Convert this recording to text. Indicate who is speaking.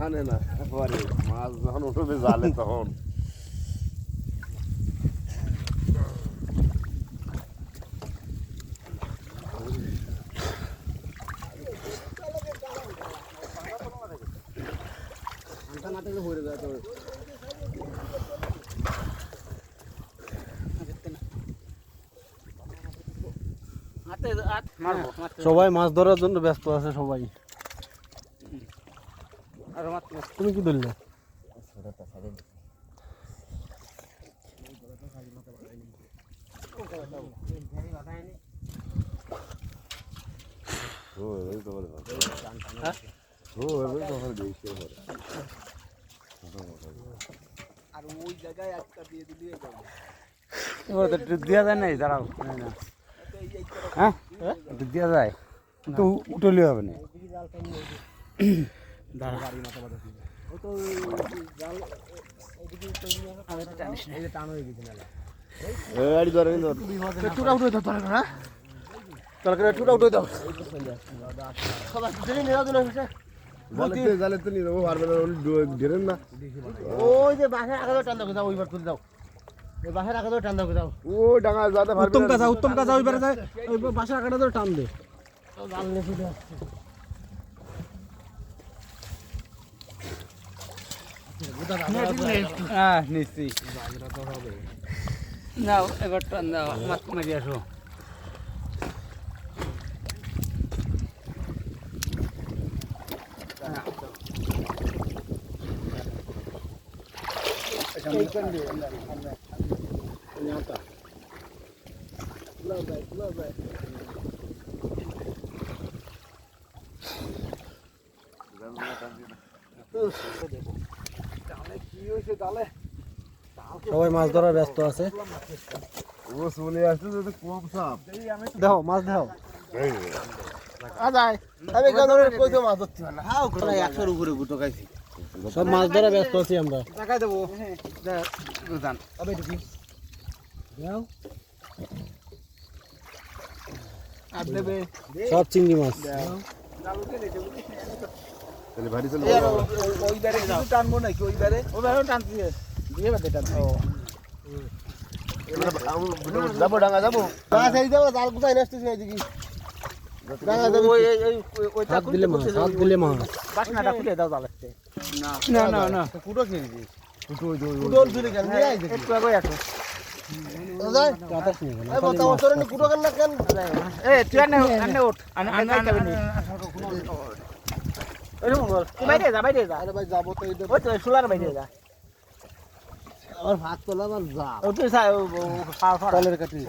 Speaker 1: আনে না পরে মাছ যখন উঠবে জালে তখন
Speaker 2: সবাই মাছ ধরার জন্য ব্যস্ত আছে সবাই। তুমি কি ধরলে?
Speaker 1: আর ওই জায়গায় একটা দিয়ে দিলে
Speaker 2: দেওয়া যায় নাই, দাঁড়াও। হ্যাঁ দেওয়া যায় তো, উঠলে হবে না।
Speaker 1: জালে তো নিয়ে যাবো পারবে না, ধরেন না।
Speaker 3: ওই যে বাসার আগে টান দাও, যাও ওইবার তুলে দাও। ওই বাসার আগে টান দাও, যাও।
Speaker 1: ও ডাঙা যাতে
Speaker 2: উত্তম কাজা ওইবারে যায়, ওই বাসার আগাটা ধরে টান দে।
Speaker 3: জাল নিয়ে ফিরে আসছে।
Speaker 2: হ্যাঁ নিশ্চয়ই নাও, এবার টান দাও, মাছ মারি আসো। সবাই মাছ ধরার ব্যস্ত আছে।
Speaker 1: ও চলে আসছে যদি কম সাপ
Speaker 2: দেখো মাছ দেখো।
Speaker 3: আমি কইতে মাছ ধরতে পারি না। হাও করে
Speaker 1: 100-র উপরে গুটো খাইছি।
Speaker 2: সব মাছ ধরা ব্যস্ত আছি আমরা।
Speaker 3: টাকা দেবো।
Speaker 2: জান
Speaker 3: তবে ঢুকি। দাও। আর দেবে।
Speaker 2: সব চিংড়ি মাছ।
Speaker 1: তাহলে ভারী চলে
Speaker 3: ওইবারে কিছু টানবো নাকি ওইবারে? ওইবারে টানছি। দিয়ে বাদে টানছি।
Speaker 1: যাবো ডাঙা যাবো।
Speaker 3: মাছ এই যাবো, জাল গুছাই নষ্টছি এইদিকে। ডাঙা যাবো। ওই
Speaker 2: হাত দিলে মাছ, হাত দিলে মাছ।
Speaker 3: বাসনাটা খুলে দাও জালেতে।
Speaker 2: না
Speaker 3: কুটো কিনে দিই। কুটো ফিরে গেল। নিয়ে আইছে। একটু আগে আসো। দাদা
Speaker 2: কাটাস নি কেন?
Speaker 3: এই বাচ্চা মাছ ধরে কুটো কেন না কেন?
Speaker 2: এ তুই আনে ওঠ। আনে যাবে নি।
Speaker 3: ওই মঙ্গল। তুই বাইরে যা। আরে ভাই যাবো তো এই
Speaker 2: ওই তো সোলার বাইরে যা।
Speaker 3: আমার ভাত তোলা আমার যা।
Speaker 2: ও তুই খাওয়া কাটি।